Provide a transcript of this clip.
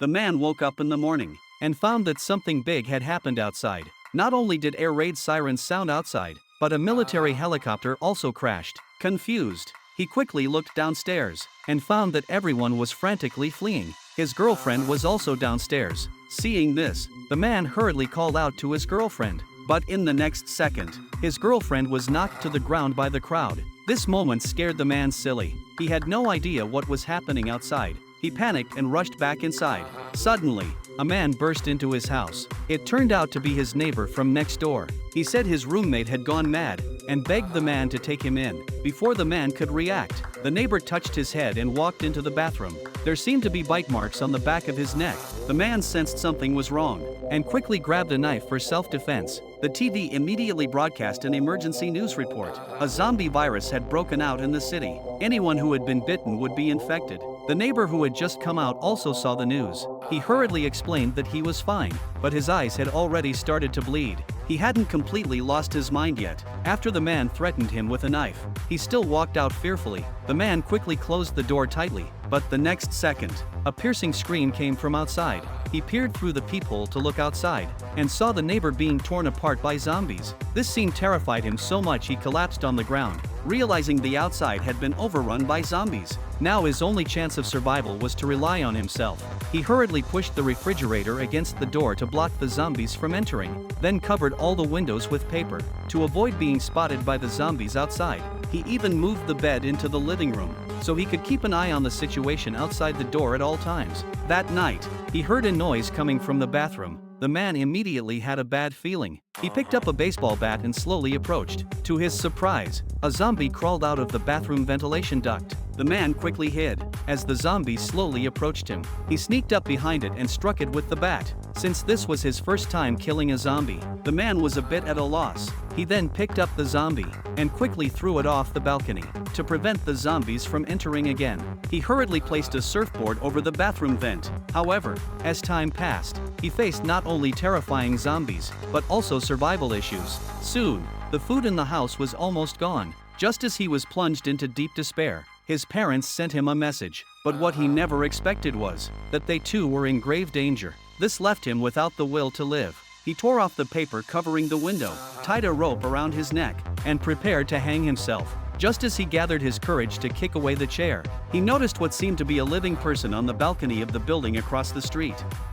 The man woke up in the morning and found that something big had happened outside. Not only did air raid sirens sound outside, but a military helicopter also crashed. Confused, he quickly looked downstairs and found that everyone was frantically fleeing. His girlfriend was also downstairs. Seeing this, the man hurriedly called out to his girlfriend. But in the next second, his girlfriend was knocked to the ground by the crowd. This moment scared the man silly. He had no idea what was happening outside. He panicked and rushed back inside. Suddenly, a man burst into his house. It turned out to be his neighbor from next door. He said his roommate had gone mad and begged the man to take him in. Before the man could react, the neighbor touched his head and walked into the bathroom. There seemed to be bite marks on the back of his neck. The man sensed something was wrong and quickly grabbed a knife for self-defense. The TV immediately broadcast an emergency news report. A zombie virus had broken out in the city. Anyone who had been bitten would be infected. The neighbor who had just come out also saw the news. He hurriedly explained that he was fine, but his eyes had already started to bleed. He hadn't completely lost his mind yet. After the man threatened him with a knife, he still walked out fearfully. The man quickly closed the door tightly, but the next second, a piercing scream came from outside. He peered through the peephole to look outside and saw the neighbor being torn apart by zombies. This scene terrified him so much he collapsed on the ground, realizing the outside had been overrun by zombies. Now his only chance of survival was to rely on himself. He hurriedly pushed the refrigerator against the door to block the zombies from entering, then covered all the windows with paper to avoid being spotted by the zombies outside. He even moved the bed into the living room so he could keep an eye on the situation outside the door at all times. That night, he heard a noise coming from the bathroom. The man immediately had a bad feeling. He picked up a baseball bat and slowly approached. To his surprise, a zombie crawled out of the bathroom ventilation duct. The man quickly hid. As the zombie slowly approached him, he sneaked up behind it and struck it with the bat. Since this was his first time killing a zombie, the man was a bit at a loss. He then picked up the zombie and quickly threw it off the balcony to prevent the zombies from entering again. He hurriedly placed a surfboard over the bathroom vent. However, as time passed, he faced not only terrifying zombies, but also survival issues. Soon, the food in the house was almost gone. Just as he was plunged into deep despair, his parents sent him a message. But what he never expected was that they too were in grave danger. This left him without the will to live. He tore off the paper covering the window, tied a rope around his neck, and prepared to hang himself. Just as he gathered his courage to kick away the chair, he noticed what seemed to be a living person on the balcony of the building across the street.